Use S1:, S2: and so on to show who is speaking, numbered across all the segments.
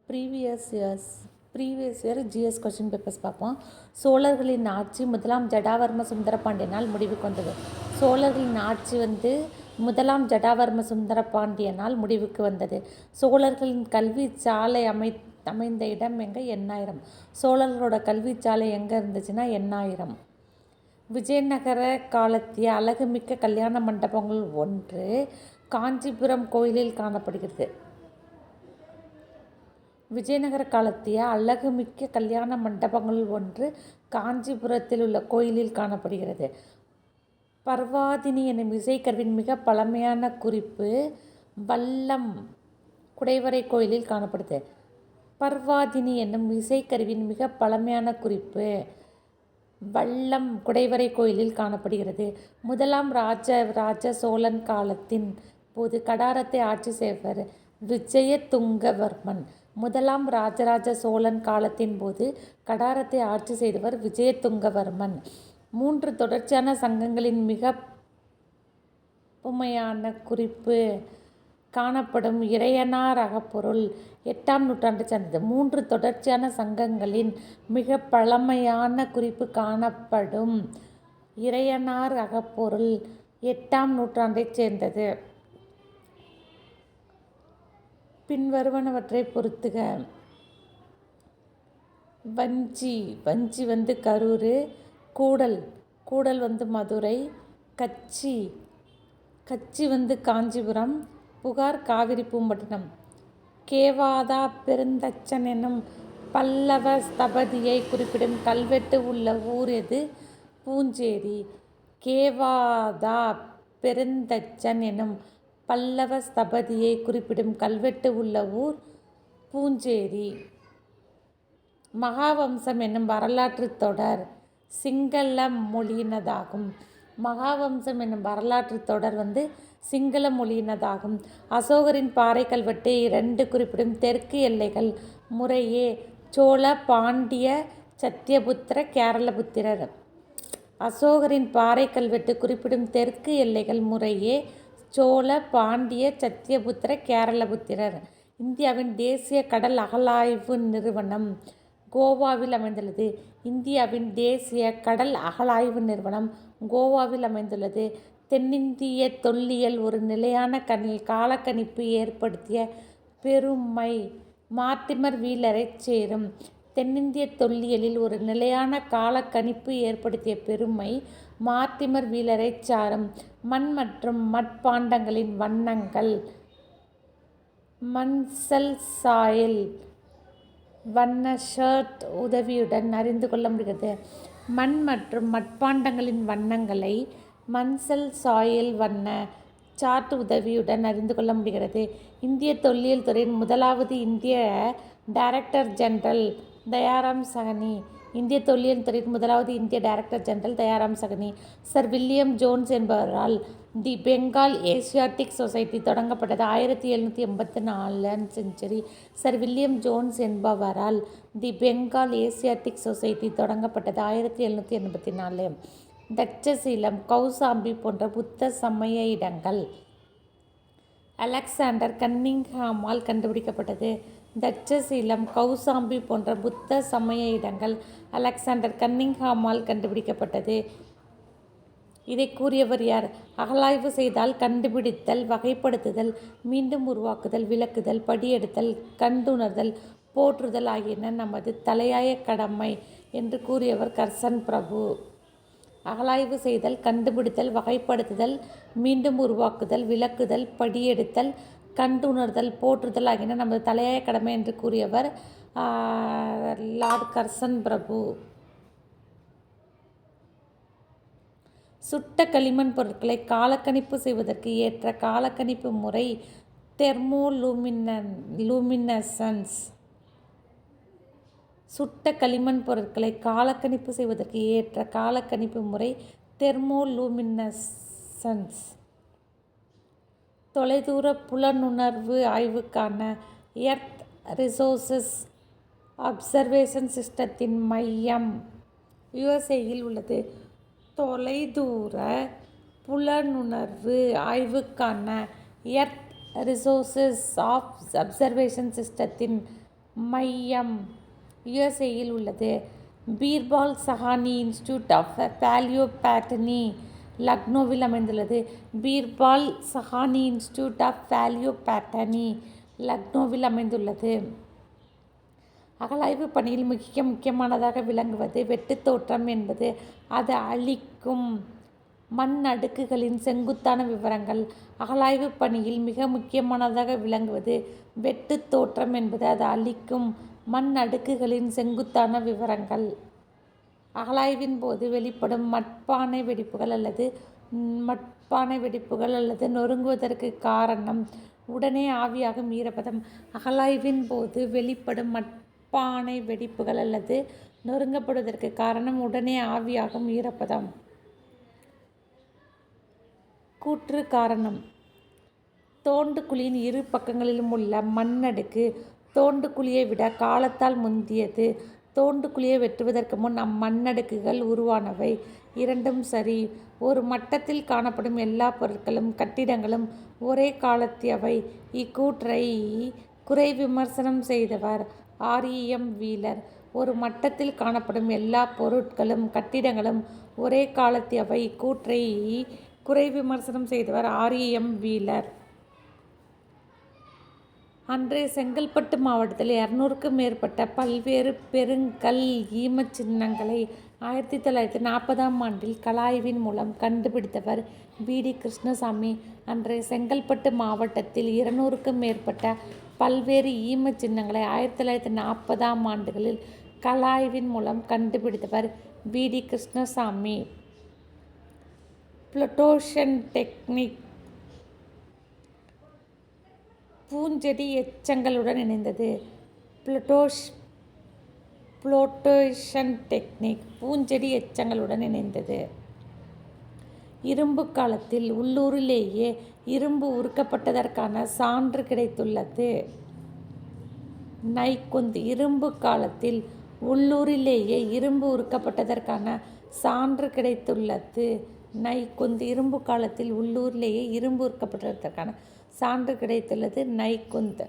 S1: Previous year GS question papers பார்ப்போம். சோழர்களின் ஆட்சி முதலாம் ஜடாவர்ம சுந்தரபாண்டியனால் முடிவுக்கு வந்தது. சோழர்களின் ஆட்சி முதலாம் ஜடாவர்ம சுந்தரபாண்டியனால் முடிவுக்கு வந்தது. சோழர்களின் கல்வி சாலை அமைந்த இடம் எங்கே? எண்ணாயிரம். சோழர்களோட கல்வி சாலை எங்கே இருந்துச்சுன்னா எண்ணாயிரம். விஜயநகர காலத்திய அழகுமிக்க கல்யாண மண்டபங்கள் ஒன்று காஞ்சிபுரம் கோயிலில் காணப்படுகிறது. விஜயநகர காலத்திய அழகுமிக்க கல்யாண மண்டபங்கள் ஒன்று காஞ்சிபுரத்தில் உள்ள கோயிலில் காணப்படுகிறது. பர்வாதினி என்னும் இசைக்கருவியின் மிக பழமையான குறிப்பு வல்லம் குடைவரை கோயிலில் காணப்படுது. பர்வாதினி என்னும் இசைக்கருவியின் மிக பழமையான குறிப்பு வல்லம் குடைவரை கோயிலில் காணப்படுகிறது. முதலாம் ராஜ சோழன் காலத்தின் போது கடாரத்தை ஆட்சி செய்வர் விஜயதுங்கவர்மன். முதலாம் ராஜராஜ சோழன் காலத்தின் போது கடாரத்தை ஆட்சி செய்தவர் விஜயதுங்கவர்மன். 3 தொடர்ச்சியான சங்கங்களின் மிக பழமையான குறிப்பு காணப்படும் இறையனார் அகப்பொருள் 8ஆம் நூற்றாண்டை சார்ந்தது. 3 தொடர்ச்சியான சங்கங்களின் மிக பழமையான குறிப்பு காணப்படும் இறையனார் அகப்பொருள் 8ஆம் நூற்றாண்டைச் சேர்ந்தது. பின்வருவனவற்றை பொறுத்துக. வஞ்சி கரூர், கூடல் மதுரை, கச்சி காஞ்சிபுரம், புகார் காவிரி பூம்பட்டினம். கேவாதா பெருந்தச்சன் என்னும் பல்லவ ஸ்தபதியை குறிப்பிடும் கல்வெட்டு உள்ள ஊர் எது? பூஞ்சேரி. கேவாதா பெருந்தச்சன் என்னும் பல்லவ ஸ்தபதியை குறிப்பிடும் கல்வெட்டு உள்ள ஊர் பூஞ்சேரி. மகாவம்சம் என்னும் வரலாற்று தொடர் சிங்கள மொழியினதாகும். மகாவம்சம் என்னும் வரலாற்று தொடர் சிங்கள மொழியினதாகும். அசோகரின் பாறை கல்வெட்டு 2 குறிப்பிடும் தெற்கு எல்லைகள் முறையே சோழ, பாண்டிய, சத்தியபுத்திர, கேரளபுத்திரர். அசோகரின் பாறை கல்வெட்டு குறிப்பிடும் தெற்கு எல்லைகள் முறையே சோழ, பாண்டிய, சத்தியபுத்திர, கேரளபுத்திரர். இந்தியாவின் தேசிய கடல் அகழாய்வு நிறுவனம் கோவாவில் அமைந்துள்ளது. இந்தியாவின் தேசிய கடல் அகழாய்வு நிறுவனம் கோவாவில் அமைந்துள்ளது. தென்னிந்திய தொல்லியல் ஒரு நிலையான காலக்கணிப்பு ஏற்படுத்திய பெருமை மார்ட்டிமர் வீலரைச் சேரும். தென்னிந்திய தொல்லியலில் ஒரு நிலையான காலக்கணிப்பு ஏற்படுத்திய பெருமை மார்ட்டிமர் வீலரைச் சாரும். மண் மற்றும் மட்பாண்டங்களின் வண்ணங்கள் மன்சல் சாயல் வண்ண ஷர்ட் உதவியுடன் அறிந்து கொள்ள முடிகிறது. மண் மற்றும் மட்பாண்டங்களின் வண்ணங்களை மன்சல் சாயல் வண்ண சார்ட் உதவியுடன் அறிந்து கொள்ள முடிகிறது. இந்திய தொல்லியல் துறையின் முதலாவது இந்திய டைரக்டர் ஜெனரல் தயாராம் சகனி. இந்திய தொல்லியல் துறையின் முதலாவது இந்திய director general Dayaram Sahni. Sir William Jones என்பவரால் தி பெங்கால் ஏசியாட்டிக் சொசைட்டி தொடங்கப்பட்டது 1784 செஞ்சுரி. சர் வில்லியம் ஜோன்ஸ் என்பவரால் தி பெங்கால் ஏசியாட்டிக் சொசைட்டி தொடங்கப்பட்டது 1784. தட்சசீலம், கௌசாம்பி போன்ற புத்த சமய இடங்கள் அலெக்சாண்டர் கன்னிங்ஹாமால் கண்டுபிடிக்கப்பட்டது. தட்சசீலம், கௌசாம்பி போன்ற புத்த சமய இடங்கள் அலெக்சாண்டர் கன்னிங்ஹாமால் கண்டுபிடிக்கப்பட்டது. இதை கூறியவர் யார்? அகழாய்வு செய்தால் கண்டுபிடித்தல், வகைப்படுத்துதல், மீண்டும் உருவாக்குதல், விளக்குதல், படியெடுத்தல், கண்டுணர்தல், போற்றுதல் ஆகியன நமது தலையாய கடமை என்று கூறியவர் கர்சன் பிரபு. அகழாய்வு செய்தல், கண்டுபிடித்தல், வகைப்படுத்துதல், மீண்டும் உருவாக்குதல், விளக்குதல், படியெடுத்தல், கண்டுணர்தல், போற்றுதல் ஆகியன நமது தலையாய கடமை என்று கூறியவர் லார்ட் கர்சன் பிரபு. சுட்ட களிமண் பொருட்களை காலக்கணிப்பு செய்வதற்கு ஏற்ற காலக்கணிப்பு முறை தெர்மோலூமினசன்ஸ். சுட்ட களிமண் பொருட்களை காலக்கணிப்பு செய்வதற்கு ஏற்ற காலக்கணிப்பு முறை தெர்மோலூமினசன்ஸ். தொலைதூர புலனுணர்வு ஆய்வுக்கான எர்த் ரிசோர்சஸ் அப்சர்வேஷன் சிஸ்டத்தின் மையம் யுஎஸ்ஏயில் உள்ளது. தொலைதூர புலனுணர்வு ஆய்வுக்கான எர்த் ரிசோர்சஸ் அப்சர்வேஷன் சிஸ்டத்தின் மையம் யுஎஸ்ஏயில் உள்ளது. பீர்பால் சஹானி இன்ஸ்டிடியூட் ஆஃப் பாலியோபேட்டனி லக்னோவில் அமைந்துள்ளது. பீர்பால் சஹானி இன்ஸ்டிடியூட் ஆஃப் பாலியோபேட்டனி லக்னோவில் அமைந்துள்ளது. அகழாய்வு பணியில் முக்கியமானதாக விளங்குவது வெட்டுத் தோற்றம் என்பது அது அளிக்கும் மண் அடுக்குகளின் செங்குத்தான விவரங்கள். அகழாய்வு பணியில் மிக முக்கியமானதாக விளங்குவது வெட்டுத் தோற்றம் என்பது அது அளிக்கும் மண் அடுக்குகளின் செங்குத்தான விவரங்கள். அகழாய்வின் போது வெளிப்படும் மட்பானை வெடிப்புகள் அல்லது நொறுங்குவதற்கு காரணம் உடனே ஆவியாகும் ஈரப்பதம். அகழாய்வின் போது வெளிப்படும் மட்பானை வெடிப்புகள் அல்லது நொறுங்கப்படுவதற்கு காரணம் உடனே ஆவியாகும் ஈரப்பதம். கூற்று காரணம். தோண்டு குழியின் இரு பக்கங்களிலும் உள்ள மண்ணடுக்கு தோண்டு குழியை விட காலத்தால் முந்தியது. தோண்டு குழியை வெட்டுவதற்கு முன் அம்மண்ணடுக்குகள் உருவானவை. இரண்டும் சரி. ஒரு மட்டத்தில் காணப்படும் எல்லா பொருட்களும் கட்டிடங்களும் ஒரே காலத்தியவை. இக்கூற்றை குறை விமர்சனம் செய்தவர் ஆர்.இ.எம். வீலர். ஒரு மட்டத்தில் காணப்படும் எல்லா பொருட்களும் கட்டிடங்களும் ஒரே காலத்தியவை. இக்கூற்றை குறை விமர்சனம் செய்தவர் ஆர்.இ.எம். வீலர். அன்றைய செங்கல்பட்டு மாவட்டத்தில் 200க்கும் மேற்பட்ட பல்வேறு பெருங்கல் ஈமச் சின்னங்களை 1940ஆம் ஆண்டில் கலாய்வின் மூலம் கண்டுபிடித்தவர் பி.டி. கிருஷ்ணசாமி. அன்றைய செங்கல்பட்டு மாவட்டத்தில் 200க்கும் மேற்பட்ட பல்வேறு ஈமச் சின்னங்களை 1940ஆம் ஆண்டுகளில் கலாய்வின் மூலம் கண்டுபிடித்தவர் பி.டி. கிருஷ்ணசாமி. புளோட்டேஷன் டெக்னிக் பூஞ்செடி எச்சங்களுடன் இணைந்தது. புளோட்டேஷன் டெக்னிக் பூஞ்செடி எச்சங்களுடன் இணைந்தது. இரும்பு காலத்தில் உள்ளூரிலேயே இரும்பு உருக்கப்பட்டதற்கான சான்று கிடைத்துள்ளது. நைக்குந்த் இரும்பு காலத்தில் உள்ளூரிலேயே இரும்பு உருக்கப்பட்டதற்கான சான்று கிடைத்துள்ளது. நைக்குந்த் இரும்பு காலத்தில் உள்ளூரிலேயே இரும்பு உருக்கப்பட்டதற்கான சான்று கிடைத்துள்ளது. நைக்குந்த்.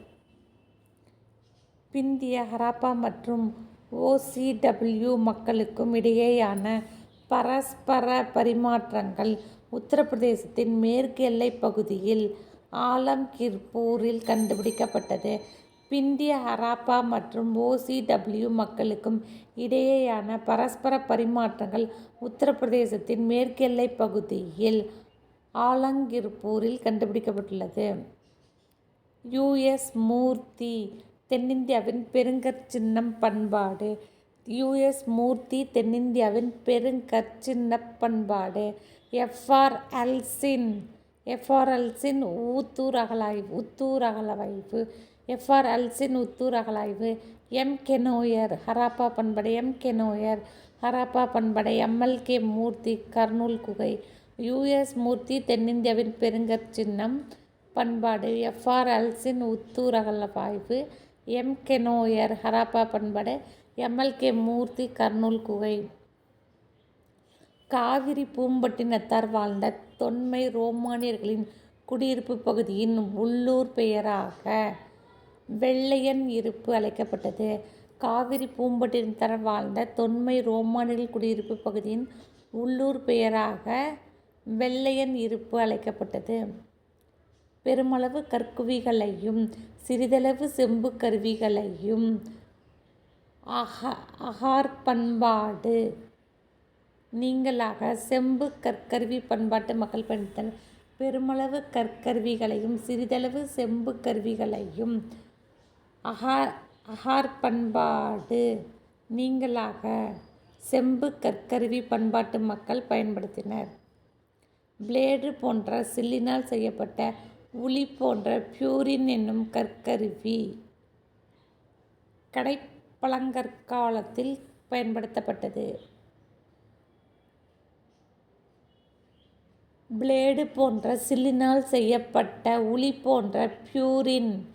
S1: பிந்திய ஹராப்பா மற்றும் ஓ.சி.டபிள்யூ மக்களுக்கும் இடையேயான பரஸ்பர பரிமாற்றங்கள் உத்தரப்பிரதேசத்தின் மேற்கு எல்லைப் பகுதியில் ஆலம்கீர்பூரில் கண்டுபிடிக்கப்பட்டது. பிந்திய ஹராப்பா மற்றும் ஓ.சி.டபிள்யூ மக்களுக்கும் இடையேயான பரஸ்பர பரிமாற்றங்கள் உத்தரப்பிரதேசத்தின் மேற்கு எல்லைப் பகுதியில் ஆலம்கீர்பூரில் கண்டுபிடிக்கப்பட்டுள்ளது. யு.எஸ். மூர்த்தி தென்னிந்தியாவின் பெருங்கற்சின்னம் பண்பாடு. யு.எஸ். மூர்த்தி தென்னிந்தியாவின் பெருங்கற்சின்னப் பண்பாடு. எஃப்.ஆர். அல்சின் ஊத்தூர் அகழாய்வு. எஃப்.ஆர். அல்சின் ஊத்தூர் அகழாய்வு. எம். கெனோயர் ஹராப்பா பண்பாடு. எம். கெனோயர் ஹராப்பா பண்பாடு. எம்.எல்.கே. மூர்த்தி கர்னூல் குகை. யு.எஸ். மூர்த்தி தென்னிந்தியாவின் பெருங்கற்சின்னம் பண்பாடு. எஃப்.ஆர். அல்சின் ஊத்தூர் அகழாய்வு. எம். கெனோயர் ஹராப்பா பண்பாடு. எம்.எல்.கே. மூர்த்தி கர்னூல் குகை. காவிரி பூம்பட்டினத்தார் வாழ்ந்த தொன்மை ரோமானியர்களின் குடியிருப்பு பகுதியின் உள்ளூர் பெயராக வெள்ளையன் இருப்பு அழைக்கப்பட்டது. காவிரி பூம்பட்டினத்தார் வாழ்ந்த தொன்மை ரோமானியர்கள் குடியிருப்பு பகுதியின் உள்ளூர் பெயராக வெள்ளையன் இருப்பு அழைக்கப்பட்டது. பெருமளவு கற்குவிகளையும் சிறிதளவு செம்பு கருவிகளையும் அகார் பண்பாடு நீங்கலாக செம்பு கற்கருவி பண்பாட்டு மக்கள் பயன்படுத்தினர். பெருமளவு கற்கருவிகளையும் சிறிதளவு செம்பு கருவிகளையும் அகார் பண்பாடு நீங்கலாக செம்பு கற்கருவி பண்பாட்டு மக்கள் பயன்படுத்தினர். பிளேடு போன்ற சில்லினால் செய்யப்பட்ட உளி போன்ற பியூரின் என்னும் கற்கருவி கடைப்பழங்கற்காலத்தில் பயன்படுத்தப்பட்டது. பிளேடு போன்ற சில்லினால் செய்யப்பட்ட உளி போன்ற பியூரின்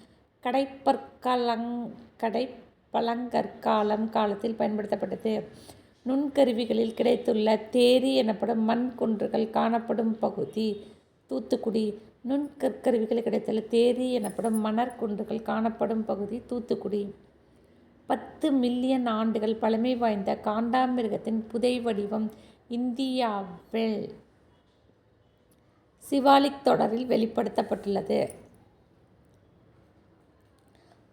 S1: கடைப்பழங்கற்காலம் காலத்தில் பயன்படுத்தப்பட்டது. நுண்கருவிகளில் கிடைத்துள்ள தேரி எனப்படும் மண் குன்றுகள் காணப்படும் பகுதி தூத்துக்குடி. நுண்கற்கருவிகள் கிடைத்துள்ள தேரி எனப்படும் மணற்குன்றுகள் காணப்படும் பகுதி தூத்துக்குடி. 10 மில்லியன் ஆண்டுகள் பழமை வாய்ந்த காண்டாமிருகத்தின் புதை வடிவம் இந்தியாவில் சிவாலிக் தொடரில் வெளிப்படுத்தப்பட்டுள்ளது.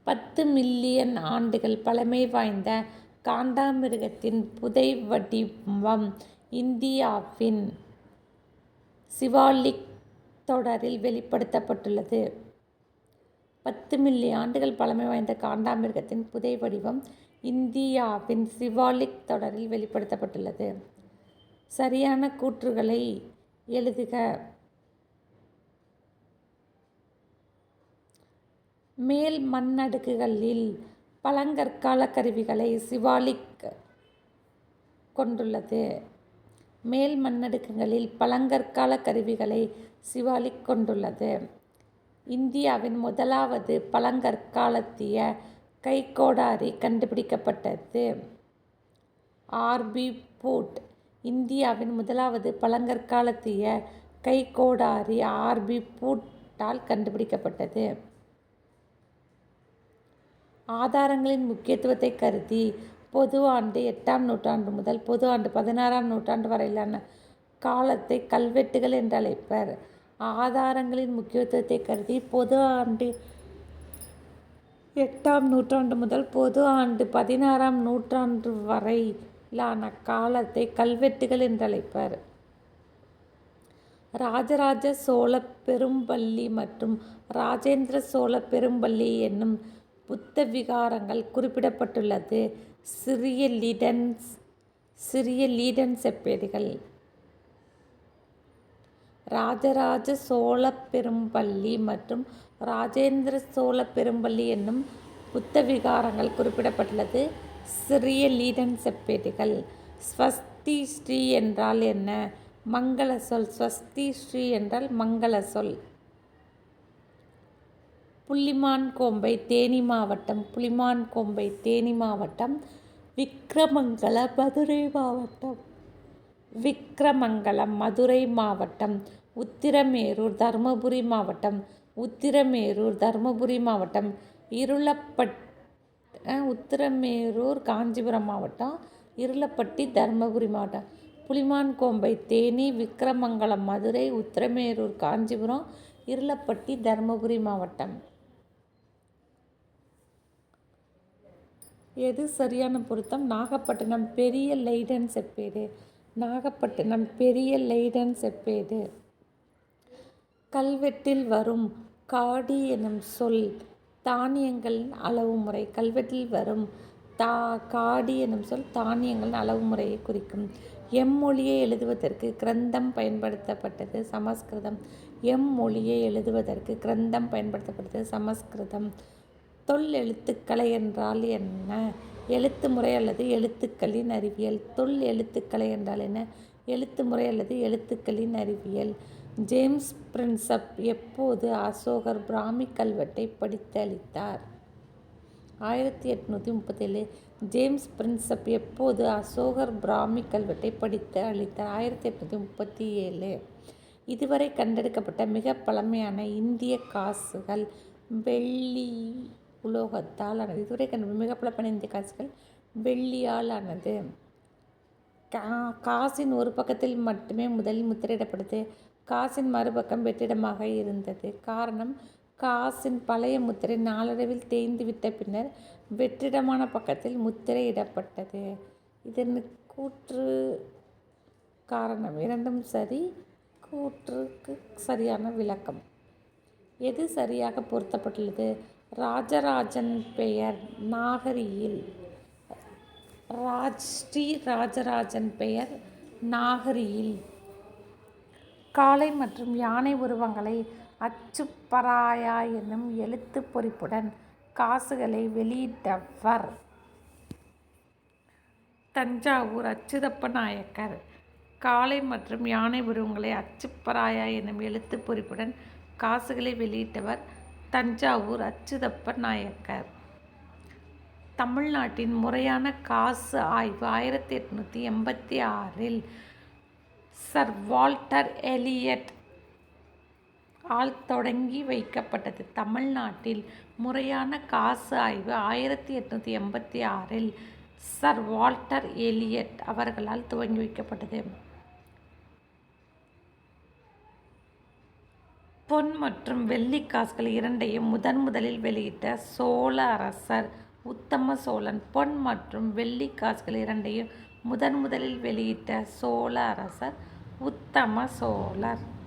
S1: 10 மில்லியன் ஆண்டுகள் பழமை வாய்ந்த காண்டாமிருகத்தின் புதை வடிவம் இந்தியாவின் சிவாலிக் தொடரில் வெளிப்படுத்தப்பட்டுள்ளது. 10 மில்லியன் ஆண்டுகள் பழமை வாய்ந்த காண்டாமிருகத்தின் புதை வடிவம் இந்தியாவின் சிவாலிக் தொடரில் வெளிப்படுத்தப்பட்டுள்ளது. சரியான கூற்றுகளை எழுதுக. மேல் மண்ணடுக்குகளில் பழங்கற்கால கருவிகளை சிவாலிக் கொண்டுள்ளது. மேல் மண்ணடுக்குகளில் பழங்கற்கால கருவிகளை சிவாலிக் கொண்டுள்ளது. இந்தியாவின் முதலாவது பழங்கற்காலத்திய கைக்கோடாரி கண்டுபிடிக்கப்பட்டது. R B Foote. இந்தியாவின் முதலாவது பழங்கற்காலத்திய கைக்கோடாரி ஆர்பி பூட்டால் கண்டுபிடிக்கப்பட்டது. ஆதாரங்களின் முக்கியத்துவத்தை கருதி பொது ஆண்டு 8ஆம் நூற்றாண்டு முதல் பொது ஆண்டு 16ஆம் நூற்றாண்டு வரையிலான காலத்தை கல்வெட்டுகள் என்று அழைப்பர். ஆதாரங்களின் முக்கியத்துவத்தை கருதி பொது ஆண்டு 8ஆம் நூற்றாண்டு முதல் பொது ஆண்டு 16ஆம் நூற்றாண்டு வரையிலான காலத்தை கல்வெட்டுகள் என்று அழைப்பர். ராஜராஜ சோழ பெரும்பள்ளி மற்றும் ராஜேந்திர சோழ பெரும்பள்ளி என்னும் புத்த விகாரங்கள் குறிப்பிடப்பட்டுள்ளது. சிறிய லீடன் செப்பேடுகள். ராஜராஜ சோழ பெரும்பள்ளி மற்றும் ராஜேந்திர சோழ பெரும்பள்ளி என்னும் புத்த விகாரங்கள் குறிப்பிடப்பட்டுள்ளது. சிறிய லீடன் செப்பேடுகள். ஸ்வஸ்தி ஸ்ரீ என்றால் என்ன? மங்கள சொல். ஸ்வஸ்தி ஸ்ரீ என்றால் மங்கள சொல். புள்ளிமான்கோம்பை தேனி மாவட்டம். புள்ளிமான்கோம்பை தேனி மாவட்டம். விக்கிரமங்கலம் மதுரை மாவட்டம். விக்கிரமங்கலம் மதுரை மாவட்டம். உத்திரமேரூர் தர்மபுரி மாவட்டம். உத்திரமேரூர் தர்மபுரி மாவட்டம். உத்திரமேரூர் காஞ்சிபுரம் மாவட்டம். இருளப்பட்டி தர்மபுரி மாவட்டம். புலிமான்கோம்பை தேனி, விக்கிரமங்கலம் மதுரை, உத்திரமேரூர் காஞ்சிபுரம், இருளப்பட்டி தர்மபுரி மாவட்டம். எது சரியான பொருத்தம்? நாகப்பட்டினம் பெரிய லெய்டன் செப்பேடு. நாகப்பட்டினம் பெரிய லெய்டன் செப்பேடு. கல்வெட்டில் வரும் காடி எனும் சொல் தானியங்களின் அளவு முறை. கல்வெட்டில் வரும் காடி எனும் சொல் தானியங்களின் அளவு முறையை குறிக்கும். எம்மொழியை எழுதுவதற்கு கிரந்தம் பயன்படுத்தப்பட்டது சமஸ்கிருதம். எம்மொழியை எழுதுவதற்கு கிரந்தம் பயன்படுத்தப்பட்டது சமஸ்கிருதம். தொல்லெழுத்துக்கலை என்றால் என்ன? எழுத்து முறை அல்லது எழுத்துக்களின் அறிவியல். தொல் எழுத்துக்கலை என்றால் என்ன? எழுத்து முறை அல்லது எழுத்துக்களின் அறிவியல். ஜேம்ஸ் பிரின்சப் எப்போது அசோகர் பிராமி கல்வெட்டை படித்து அளித்தார்? 1837. ஜேம்ஸ் பிரின்சப் எப்போது அசோகர் பிராமி கல்வெட்டை படித்து அளித்தார்? 1837. இதுவரை கண்டெடுக்கப்பட்ட மிக பழமையான இந்திய காசுகள் வெள்ளி உலோகத்தால் ஆனது. இதுவரை மிக பழமையான இந்திய காசுகள் வெள்ளியால் ஆனது. காசின் ஒரு பக்கத்தில் மட்டுமே முதலில் முத்திரையிடப்படுது. காசின் மறுபக்கம் வெற்றிடமாக இருந்தது. காரணம், காசின் பழைய முத்திரை நாளடைவில் தேய்ந்து விட்ட பின்னர் வெற்றிடமான பக்கத்தில் முத்திரையிடப்பட்டது. இதன் கூற்று காரணம் இரண்டும் சரி. கூற்றுக்கு சரியான விளக்கம். எது சரியாக பொருத்தப்பட்டுள்ளது? ராஜராஜன் பெயர் நாகரியில். ஸ்ரீ ராஜராஜன் பெயர் நாகரியில். காளை மற்றும் யானை உருவங்களை அச்சுப்பராயா என்னும் எழுத்து பொறிப்புடன் காசுகளை வெளியிட்டவர் தஞ்சாவூர் அச்சுதப்ப நாயக்கர். காளை மற்றும் யானை உருவங்களை அச்சுப்பராயா என்னும் எழுத்து பொறிப்புடன் காசுகளை வெளியிட்டவர் தஞ்சாவூர் அச்சுதப்ப நாயக்கர். தமிழ்நாட்டின் முறையான காசு ஆய்வு 1886 சர் வால்டர் எலியட் தொடங்கி வைக்கப்பட்டது. தமிழ்நாட்டில் முறையான காசு ஆய்வு 1886 சர் வால்டர் எலியட் அவர்களால் துவங்கி வைக்கப்பட்டது. பொன் மற்றும் வெள்ளி காசுகள் இரண்டையும் முதலில் வெளியிட்ட சோழ அரசர் உத்தம சோழன். பொன் மற்றும் வெள்ளி காசுகள் இரண்டையும் முதலில் வெளியிட்ட சோழ அரசர் உத்தம சோழர்.